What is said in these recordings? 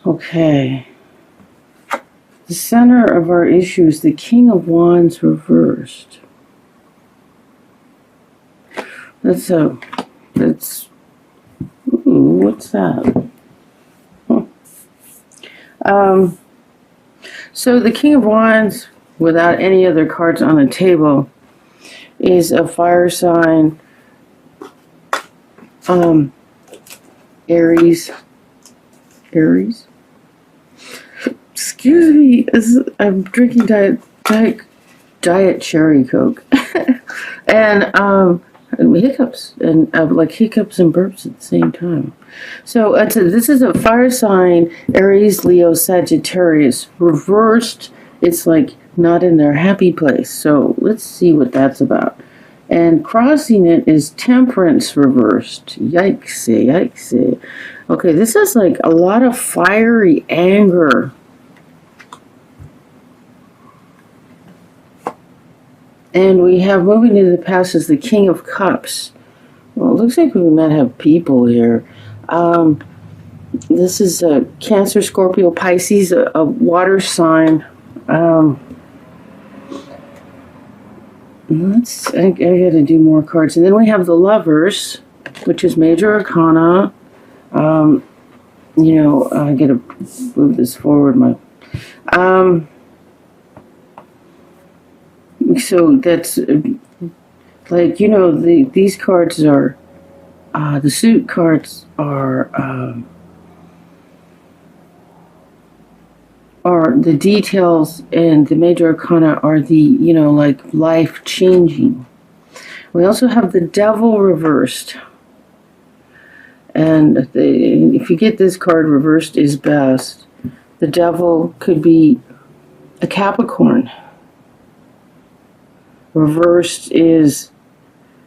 Okay. The center of our issue is the King of Wands reversed. What's that? So the King of Wands, without any other cards on the table, is a fire sign, Aries. Excuse me, I'm drinking diet cherry Coke, and hiccups, and like hiccups and burps at the same time. So this is a fire sign, Aries, Leo, Sagittarius. Reversed, it's like not in their happy place. So let's see what that's about. And crossing it is Temperance reversed. Yikes, yikes. Okay, this is like a lot of fiery anger. And we have moving into the past is the King of Cups. Well, it looks like we might have people here. This is a Cancer, Scorpio, Pisces, a water sign. I gotta do more cards. And then we have the Lovers, which is Major Arcana. I gotta move this forward. So that's like, these cards are, the suit cards are the details, and the Major Arcana are the, like life changing. We also have the Devil reversed. And if you get this card reversed is best. The Devil could be a Capricorn. Reversed is,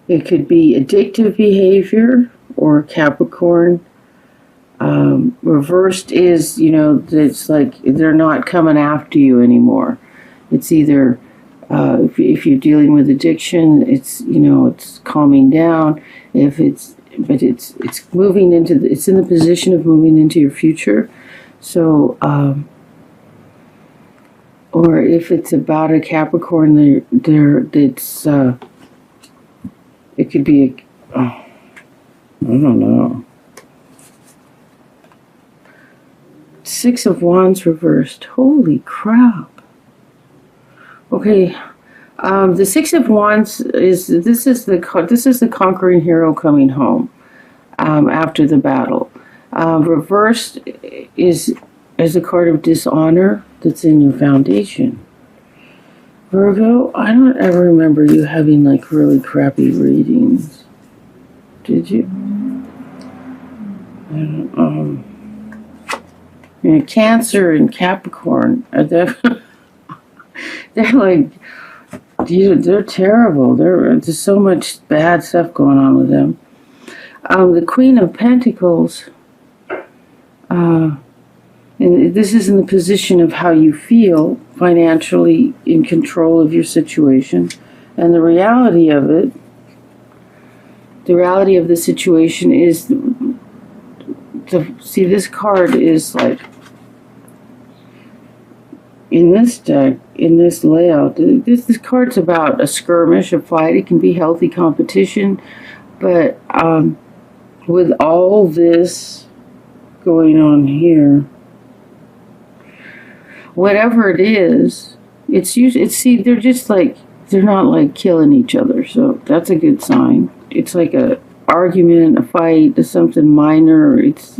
it could be addictive behavior or Capricorn. Reversed is, it's like they're not coming after you anymore. It's either, if you're dealing with addiction, it's, it's calming down. It's moving into, it's in the position of moving into your future. So, or if it's about a Capricorn, it could be I don't know. Six of Wands reversed. Holy crap. Okay, the Six of Wands is the conquering hero coming home after the battle. Reversed is a card of dishonor that's in your foundation. Virgo, I don't ever remember you having like really crappy readings. Did you? Cancer and Capricorn, they're like, they're terrible. There's so much bad stuff going on with them. The Queen of Pentacles, and this is in the position of how you feel financially in control of your situation. And the reality of it, the reality of the situation is, see, this card is like, in this deck, in this layout, this card's about a skirmish, a fight. It can be healthy competition, but with all this going on here, whatever it is, they're just like, they're not like killing each other, so that's a good sign. It's like a argument, a fight, something minor. It's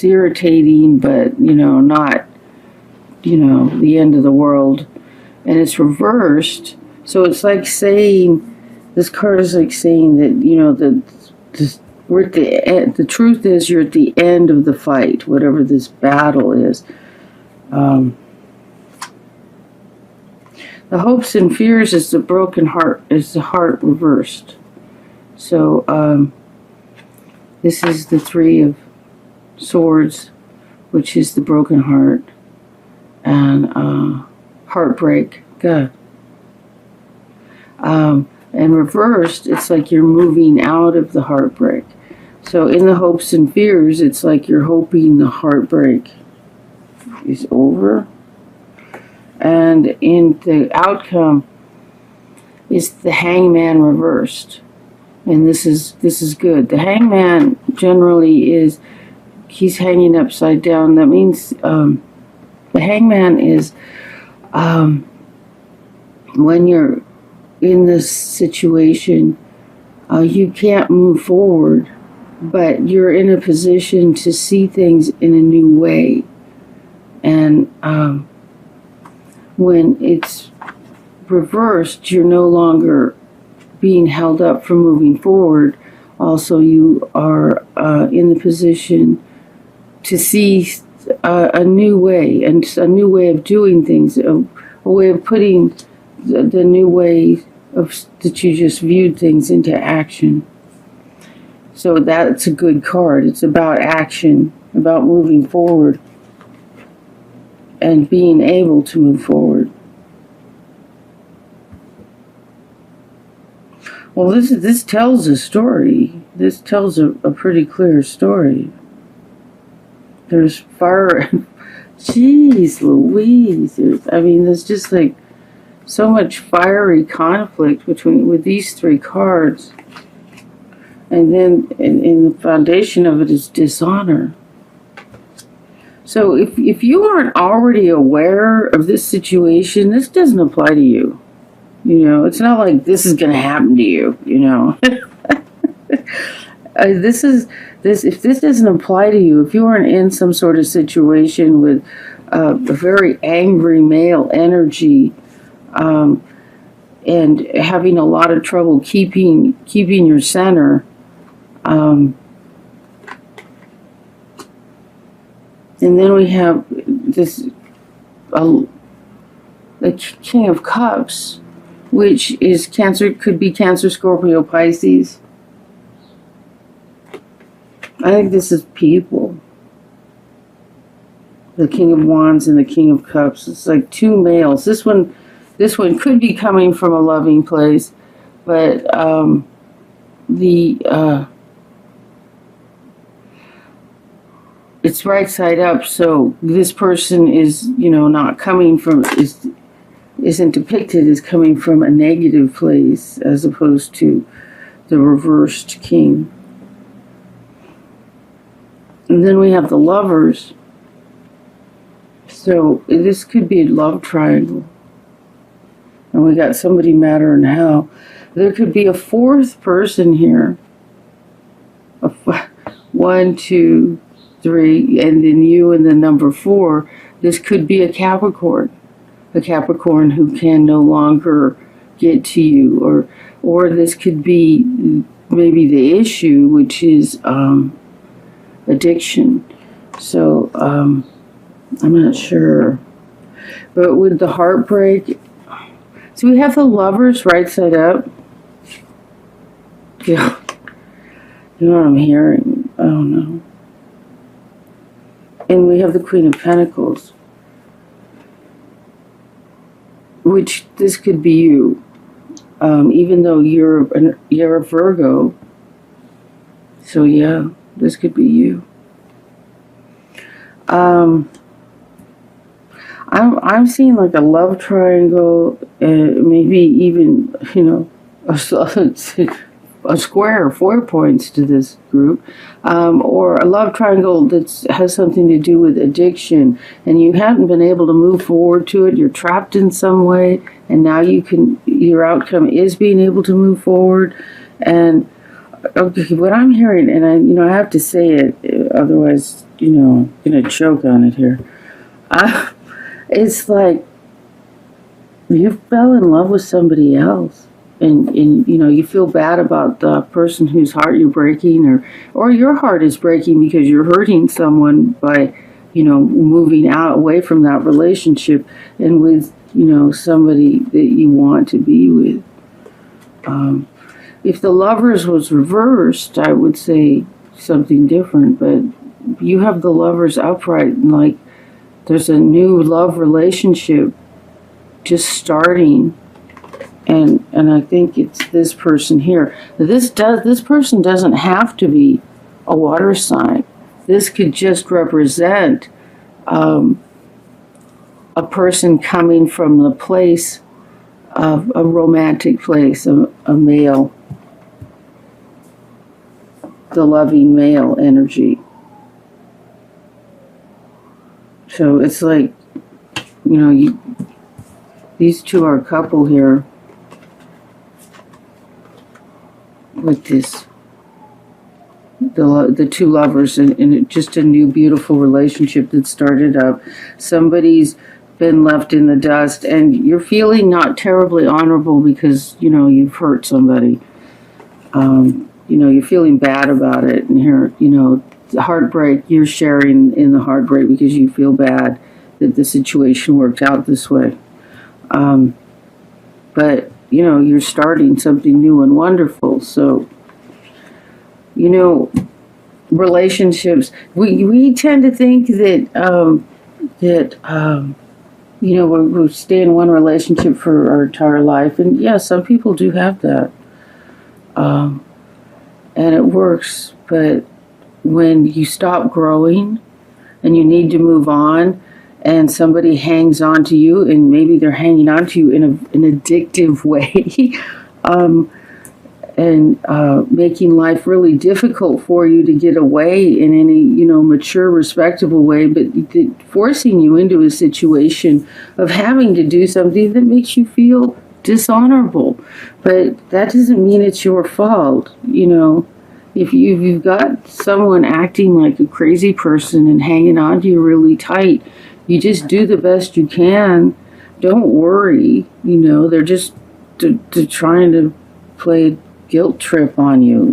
irritating, but not the end of the world. And it's reversed, so it's like saying, this card is like saying that we're at the end. The truth is, you're at the end of the fight, whatever this battle is. The hopes and fears is the broken heart, is the heart reversed. So this is the Three of Swords, which is the broken heart, and heartbreak. God. And reversed, it's like you're moving out of the heartbreak. So in the hopes and fears, it's like you're hoping the heartbreak is over. And in the outcome is the hangman reversed. And this is good. The hangman generally is, he's hanging upside down. That means the hangman is when you're in this situation, you can't move forward, but you're in a position to see things in a new way. And when it's reversed, you're no longer being held up from moving forward. Also, you are in the position to see a new way, and a new way of doing things, a way of putting the new way of that you just viewed things into action. So that's a good card. It's about action, about moving forward, and being able to move forward. Well, this tells a story. This tells a pretty clear story. There's fire. Jeez Louise. There's just like so much fiery conflict with these three cards. And then in the foundation of it is dishonor. So if you aren't already aware of this situation, this doesn't apply to you. It's not like this is going to happen to you, If this doesn't apply to you, if you aren't in some sort of situation with a very angry male energy, and having a lot of trouble keeping your center, and then we have this the King of Cups, which is Cancer, could be Cancer, Scorpio, Pisces. I think this is people. The King of Wands and the King of Cups. It's like two males. This one could be coming from a loving place, but it's right side up. So this person is, not coming from isn't depicted as coming from a negative place, as opposed to the reversed king. And then we have the Lovers. So this could be a love triangle. And we got somebody matter in hell. There could be a fourth person here. 1, 2, 3, and then you and the number 4. This could be a Capricorn. A Capricorn who can no longer get to you. Or this could be maybe the issue, which is addiction. So I'm not sure. But with the heartbreak, so we have the Lovers right side up. Yeah. You know what I'm hearing? I don't know. And we have the Queen of Pentacles, which this could be you. Even though you're a Virgo. So yeah, this could be you. I'm seeing like a love triangle, maybe even, a square, 4 points to this group, or a love triangle that has something to do with addiction, and you haven't been able to move forward to it. You're trapped in some way, and now your outcome is being able to move forward. And okay, what I'm hearing, and I have to say it, otherwise, I'm gonna choke on it here. It's like you fell in love with somebody else, and you feel bad about the person whose heart you're breaking, or your heart is breaking because you're hurting someone by moving away from that relationship and with somebody that you want to be with. If the Lovers was reversed, I would say something different, but you have the Lovers upright, and like there's a new love relationship just starting, and I think it's this person here. This person doesn't have to be a water sign. This could just represent a person coming from the place of a romantic place, a male, the loving male energy. So it's like, these two are a couple here with this, the two lovers in just a new beautiful relationship that started up. Somebody's been left in the dust and you're feeling not terribly honorable because, you've hurt somebody. You're feeling bad about it, and here, heartbreak, you're sharing in the heartbreak because you feel bad that the situation worked out this way. But, you're starting something new and wonderful. So, relationships, we tend to think that, we'll stay in one relationship for our entire life. And yeah, some people do have that. And it works. But when you stop growing and you need to move on, and somebody hangs on to you, and maybe they're hanging on to you in an addictive way, and making life really difficult for you to get away in any, mature, respectable way, but forcing you into a situation of having to do something that makes you feel dishonorable. But that doesn't mean it's your fault, If you've got someone acting like a crazy person and hanging on to you really tight, you just do the best you can. Don't worry, they're just trying to play a guilt trip on you,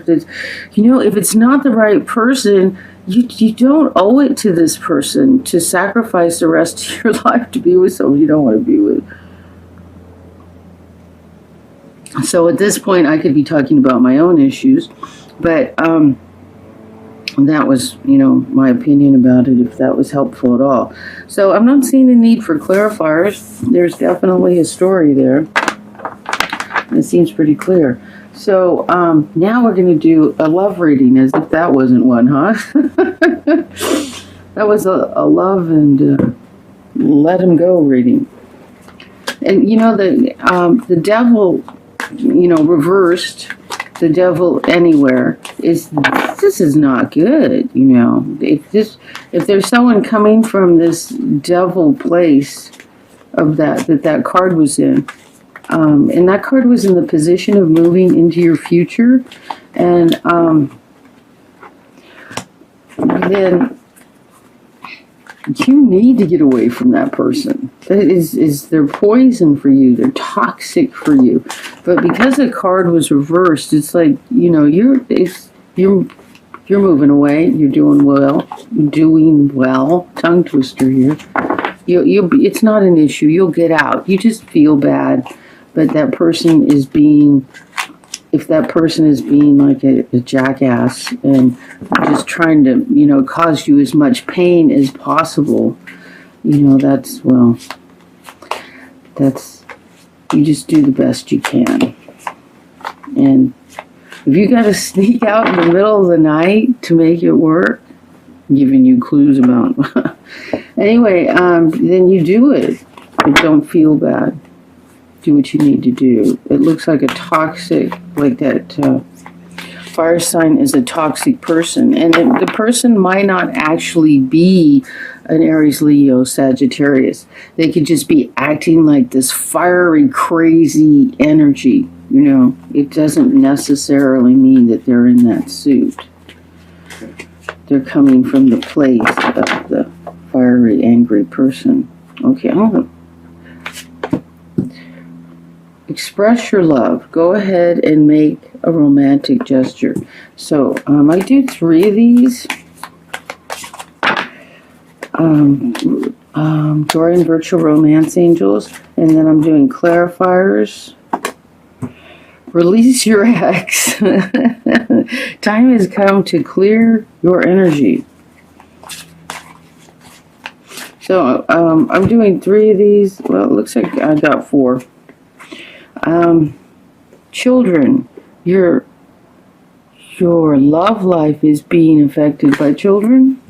if it's not the right person, you don't owe it to this person to sacrifice the rest of your life to be with someone you don't want to be with. So at this point, I could be talking about my own issues, but that was, my opinion about it, if that was helpful at all. So I'm not seeing the need for clarifiers. There's definitely a story there. It seems pretty clear. So now we're going to do a love reading, as if that wasn't one, huh? That was a love and let him go reading. And, the devil, reversed, the devil anywhere, this is not good, if there's someone coming from this devil place of that card was in, and that card was in the position of moving into your future, and then you need to get away from that person. They're poison for you. They're toxic for you. But because the card was reversed, it's like, you're moving away. You're doing well. Tongue twister here. It's not an issue. You'll get out. You just feel bad. But that person is being, if that person is being like a jackass and just trying to, cause you as much pain as possible, that's, you just do the best you can. And if you got to sneak out in the middle of the night to make it work, I'm giving you clues about, anyway, then you do it, but don't feel bad. Do what you need to do. It looks like a toxic, like that fire sign is a toxic person, and the person might not actually be an Aries, Leo, Sagittarius. They could just be acting like this fiery, crazy energy. It doesn't necessarily mean that they're in that suit. They're coming from the place of the fiery, angry person. Okay, express your love. Go ahead and make a romantic gesture. So I do 3 of these. Dorian Virtual Romance Angels. And then I'm doing clarifiers. Release your ex. Time has come to clear your energy. So I'm doing 3 of these. Well, it looks like I got 4. Children, your love life is being affected by children.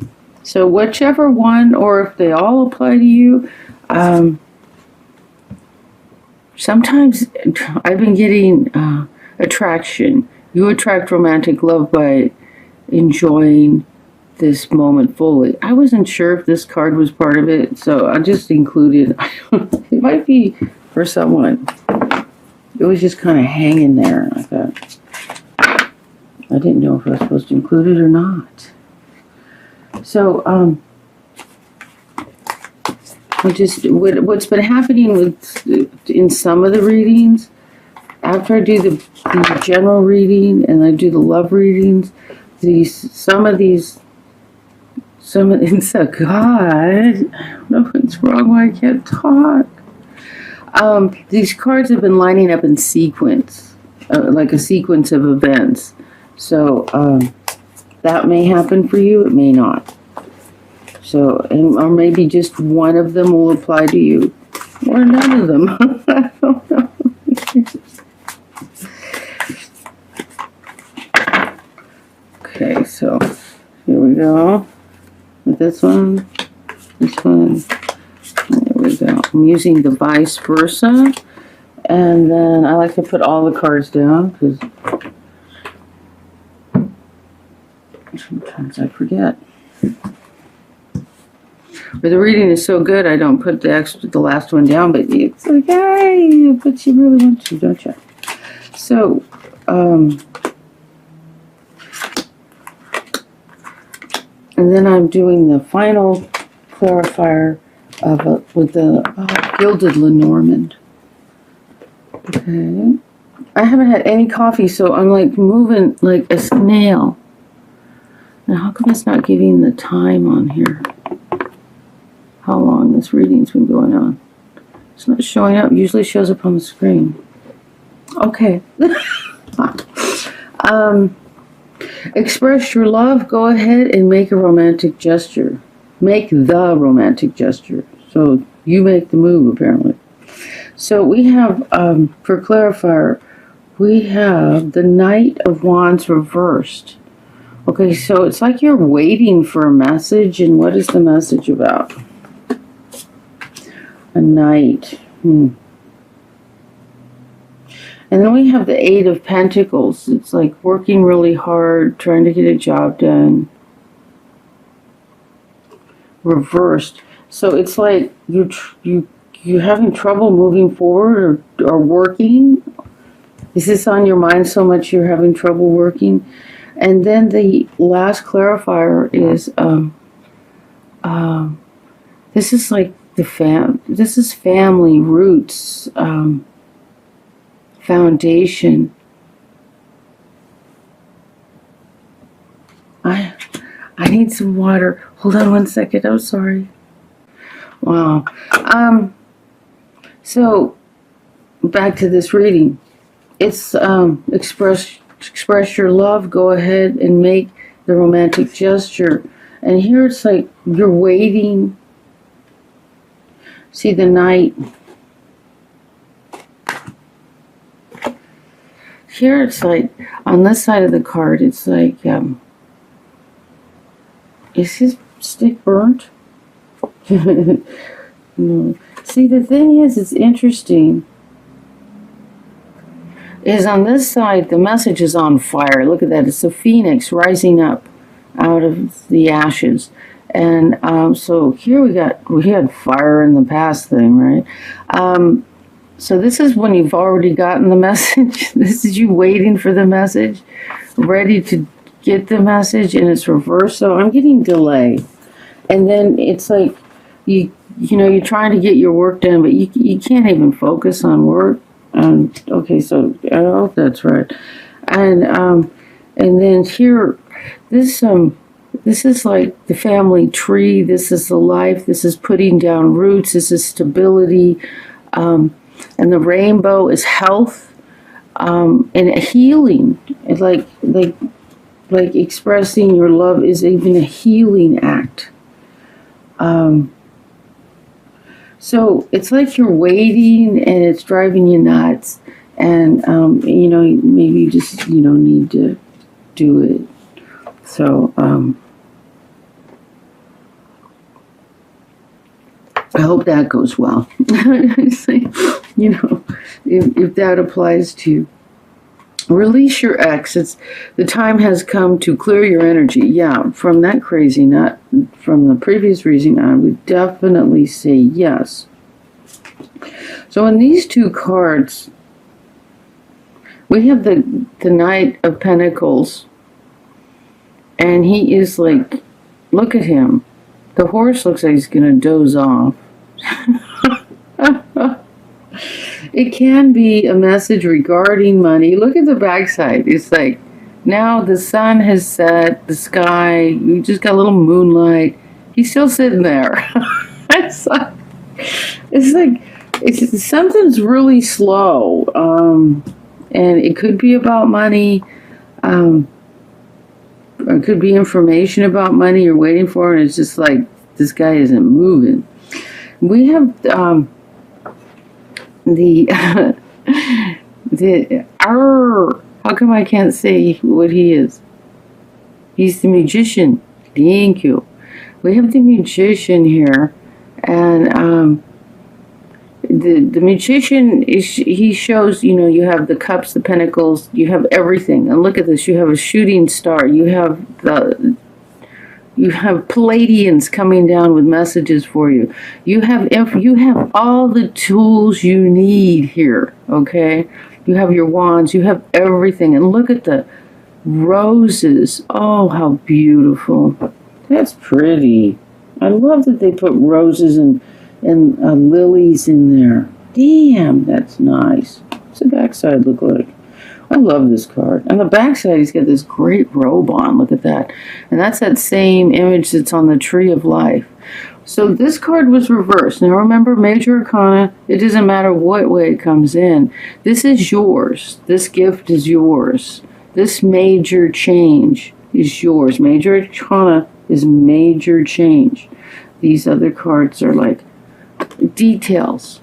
So whichever one, or if they all apply to you, Sometimes I've been getting attraction. You attract romantic love by enjoying this moment fully. I wasn't sure if this card was part of it, so I just included. It might be for someone. It was just kind of hanging there. I thought, I didn't know if I was supposed to include it or not. So, what's been happening in some of the readings, after I do the general reading and I do the love readings, some of these, oh God, I don't know what's wrong, why I can't talk. These cards have been lining up in sequence, like a sequence of events. So that may happen for you, it may not. So, or maybe just one of them will apply to you, or none of them. I don't know. Okay, so here we go. With this one. There we go. I'm using the vice versa. And then I like to put all the cards down because sometimes I forget. But the reading is so good, I don't put the last one down, but it's like, hey, but you really want to, don't you? So, and then I'm doing the final clarifier with the gilded Lenormand. Okay. I haven't had any coffee, so I'm like moving like a snail. Now, how come it's not giving the time on here? How long this reading's been going on? It's not showing up. Usually shows up on the screen. Okay. Express your love. Go ahead and make a romantic gesture. Make the romantic gesture. So you make the move, apparently. So we have, for clarifier, we have the Knight of Wands reversed. Okay, so it's like you're waiting for a message, and what is the message about? A knight. And then we have the Eight of Pentacles. It's like working really hard, trying to get a job done. Reversed. So it's like you're having trouble moving forward or working. Is this on your mind so much you're having trouble working? And then the last clarifier is this is like this is family roots, foundation. I need some water. Hold on one second. I'm sorry. Wow. So back to this reading. It's express your love. Go ahead and make the romantic gesture. And here it's like you're waiting. See the Knight. Here it's like, on this side of the card, it's like, is his stick burnt? No. See, the thing is, it's interesting, is on this side, the message is on fire. Look at that. It's a phoenix rising up out of the ashes. And so here we had fire in the past thing, right? So this is when you've already gotten the message. This is you waiting for the message, ready to get the message, and it's reversed. So I'm getting delay. And then it's like, you know, you're trying to get your work done, but you can't even focus on work. Okay, so I hope that's right. And then here, this is like the family tree. This is the life. This is putting down roots. This is stability. And the rainbow is health and healing. It's like expressing your love is even a healing act. So it's like you're waiting and it's driving you nuts. And, you know, maybe you just, you know, need to do it. So, I hope that goes well. You know, if that applies to you. Release your ex. The time has come to clear your energy. Yeah, from that crazy, not from the previous reading, I would definitely say yes. So in these two cards, we have the Knight of Pentacles, and he is like, look at him. The horse looks like he's going to doze off. It can be a message regarding money. Look at the backside. It's like, now the sun has set, the sky, you just got a little moonlight. He's still sitting there. it's something's really slow. And it could be about money. Or it could be information about money you're waiting for, and it's just like, this guy isn't moving. We have how come I can't say what he is? He's the magician. Thank you. We have the magician here, and the magician he shows, you know, you have the cups, the pentacles, you have everything. And look at this, you have a shooting star, you have Palladians coming down with messages for you. You have all the tools you need here, okay? You have your wands, you have everything. And look at the roses. Oh, how beautiful. That's pretty. I love that they put roses and lilies in there. Damn, that's nice. What's the backside look like? I love this card. On the backside, he's got this great robe on. Look at that. And that's that same image that's on the Tree of Life. So this card was reversed. Now remember, Major Arcana, it doesn't matter what way it comes in. This is yours. This gift is yours. This major change is yours. Major Arcana is major change. These other cards are like details.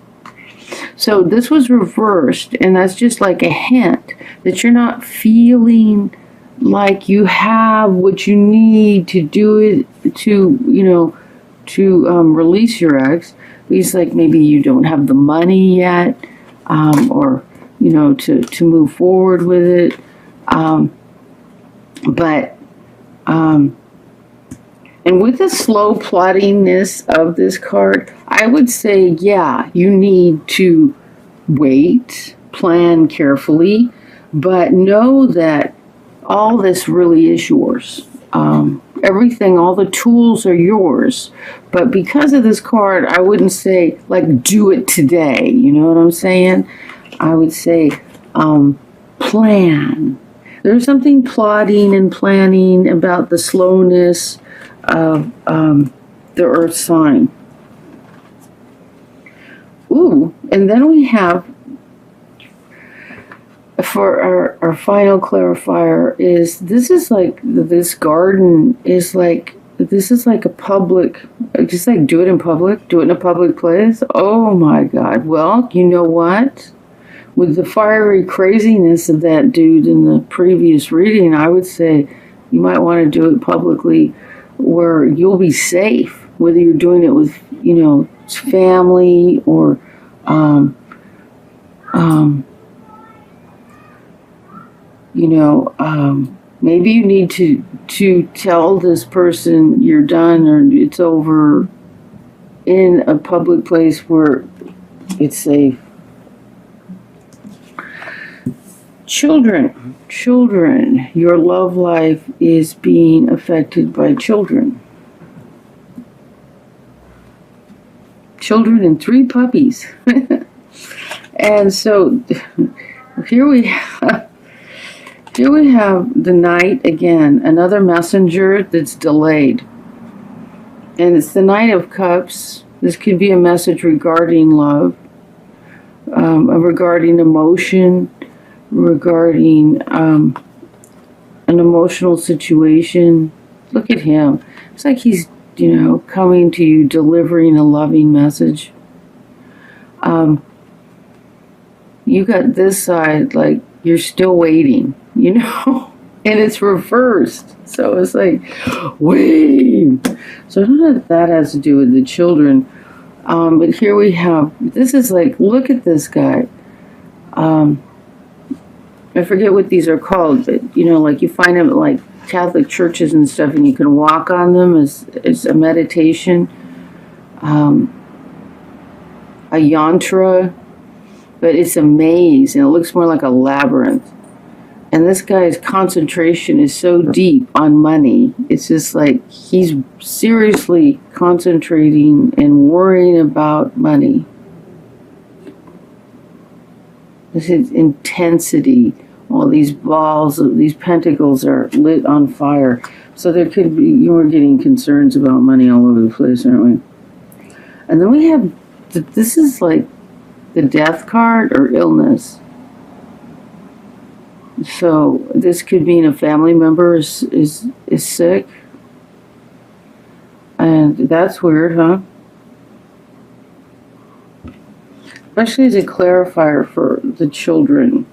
So this was reversed, and that's just like a hint that you're not feeling like you have what you need to do it to, you know, to release your ex. It's like maybe you don't have the money yet, or, you know, to move forward with it. And with the slow plottiness of this card, I would say, yeah, you need to wait, plan carefully, but know that all this really is yours. Everything, all the tools are yours. But because of this card, I wouldn't say, like, do it today. You know what I'm saying? I would say, plan. There's something plotting and planning about the slowness of the earth sign. Ooh, and then we have, for our final clarifier, is this is like, this garden is like, this is like a public, just like do it in public, do it in a public place. Oh my God. Well, you know what? With the fiery craziness of that dude in the previous reading, I would say you might want to do it publicly where you'll be safe, whether you're doing it with, you know, family or, you know, maybe you need to tell this person you're done or it's over in a public place where it's safe. Children, your love life is being affected by children. Children and 3 puppies. And so here we have the Knight again, another messenger that's delayed. And it's the Knight of Cups. This could be a message regarding love, regarding emotion, regarding an emotional situation. Look at him. It's like he's, you know, coming to you, delivering a loving message. You got this side, like, you're still waiting, you know? And it's reversed. So it's like, wait. So I don't know if that has to do with the children. But here we have, this is like, look at this guy. I forget what these are called, but you know, like you find them at like Catholic churches and stuff, and you can walk on them as a meditation, a yantra, but it's a maze and it looks more like a labyrinth. And this guy's concentration is so deep on money. It's just like he's seriously concentrating and worrying about money. This is intensity. All these balls, these pentacles are lit on fire. So there could be, you're getting concerns about money all over the place, aren't we? And then we have, this is like the death card or illness. So this could mean a family member is sick. And that's weird, huh? Especially as a clarifier for the children.